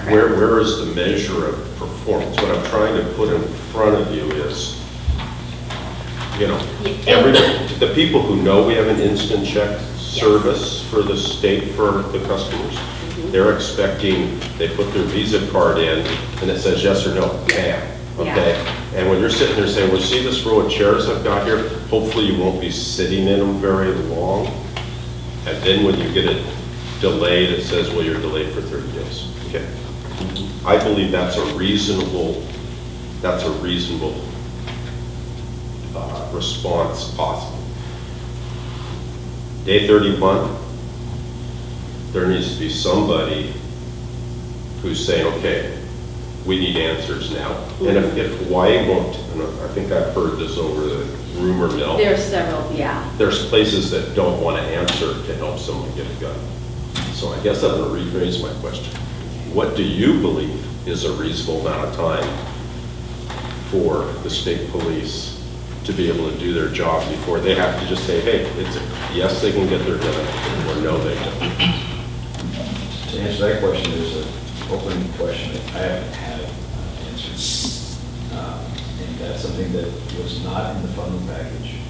correct. Where is the measure of performance? What I'm trying to put in front of you is, you know, the people who know we have an instant check service for the state for the customers, they're expecting, they put their Visa card in and it says yes or no, bam, okay? And when you're sitting there saying, well, see this row of chairs I've got here? Hopefully you won't be sitting in them very long. And then when you get a delay that says, well, you're delayed for 30 days. Okay. I believe that's a reasonable response possible. Day 31, there needs to be somebody who's saying, okay, we need answers now. And if Hawaii won't, and I think I've heard this over the rumor mill. There's several, yeah. There's places that don't want to answer to help someone get a gun. So I guess I'm going to rephrase my question. What do you believe is a reasonable amount of time for the state police to be able to do their job before they have to just say, hey, it's a yes, they can get their gun, or no, they don't? To answer that question, there's an open question that I haven't had answered. And that's something that was not in the funding package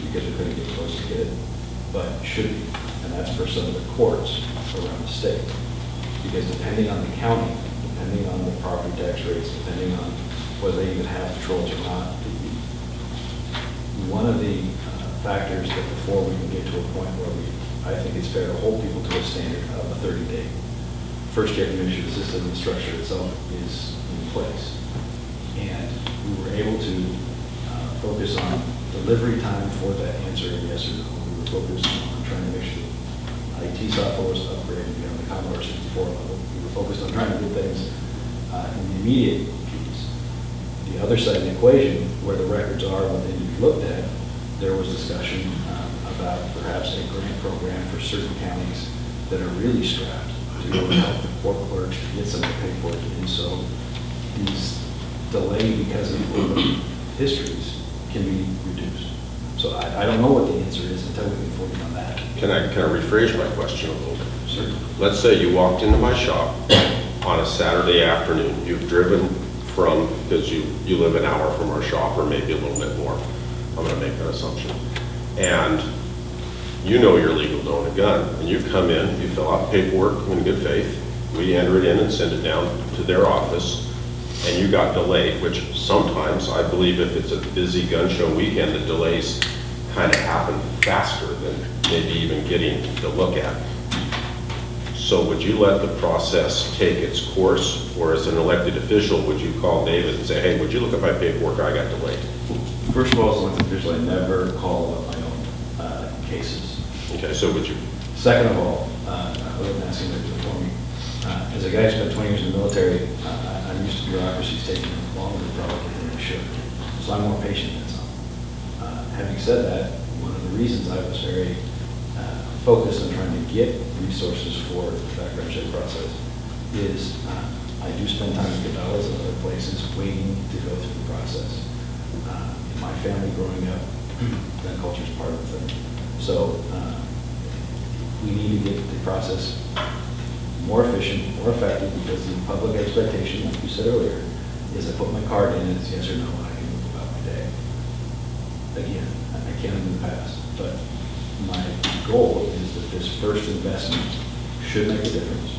because we couldn't get close to get it, but should be. And that's for some of the courts around the state. Because depending on the county, depending on the property tax rates, depending on whether they even have patrols or not, one of the factors that before we can get to a point where I think it's fair to hold people to a standard of a 30-day. First, you have to make sure the system and the structure itself is in place. And we were able to focus on delivery time for that answer, yes or no. We were focused on trying to make sure IT software was upgraded beyond the Commodore 64 level. We were focused on trying to do things in the immediate piece. The other side of the equation, where the records are, what they need to be looked at, there was discussion about perhaps a grant program for certain counties that are really strapped to be able to help the court clerks to get some of the paperwork. And so these delay because of histories can be reduced. So I don't know what the answer is until we can focus on that. Can I rephrase my question a little bit? Sure. Let's say you walked into my shop on a Saturday afternoon. You've driven from, because you live an hour from our shop, or maybe a little bit more. I'm going to make that assumption. And you know you're legal to own a gun. And you come in, you fill out paperwork in good faith. We enter it in and send it down to their office. And you got delayed, which sometimes, I believe if it's a busy gun show weekend, the delays kind of happen faster than maybe even getting to look at. So would you let the process take its course, or as an elected official, would you call David and say, hey, would you look at my paperwork, I got delayed? First of all, as an elected official, I never call up my own cases. Okay, so would you? Second of all, I wasn't asking that for me. As a guy who spent 20 years in the military, I'm used to bureaucracies taking longer probably than they should. So I'm more patient than some. Having said that, one of the reasons I was very focused on trying to get resources for the background check process is I do spend time in Cabela's and other places waiting to go through the process. In my family growing up, gun culture is part of the thing. So we need to get the process more efficient, more effective, because the public expectation, like you said earlier, is I put my card in and it's yes or no and I can move about my day. Again, I can't in the past, but my goal is that this first investment should make a difference.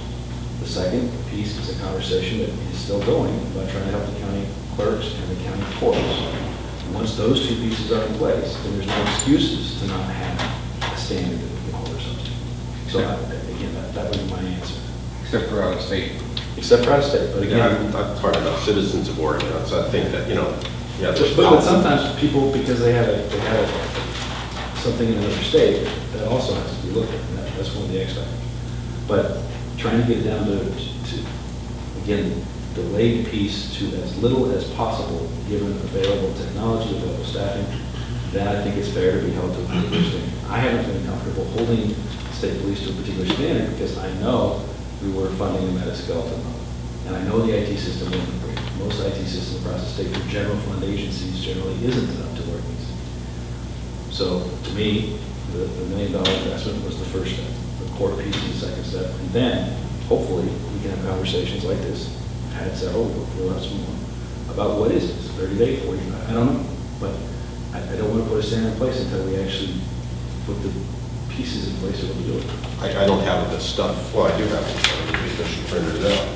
The second piece is a conversation that is still going about trying to help the county clerks and the county courts. And once those two pieces are in place, then there's no excuses to not have a standard that we can hold ourselves to. So again, that would be my answer. Except for out of state. Except for out of state, but again, I'm talking about citizens of Oregon, so I think that, yeah. but sometimes people, because they have something in another state, that also has to be looked at, and that's one of the X factors. But trying to get down to again, delay the piece to as little as possible, given available technology, available staffing, then I think it's fair to be held to a particular standard. I haven't been comfortable holding state police to a particular standard because I know we were funding them at a skeleton level. And I know the IT system wasn't great. Most IT systems across the state for general fund agencies generally isn't up to where it needs to be. So to me, the $1 million investment was the first step. The core piece is the second step. And then hopefully, we can have conversations like this, had several, we'll have some more, about what is this, 30 days, 45, I don't know. But I don't want to put a standard in place until we actually put the pieces in place that will do it. I don't have this stuff, well, I do have it in front of me because she printed it out.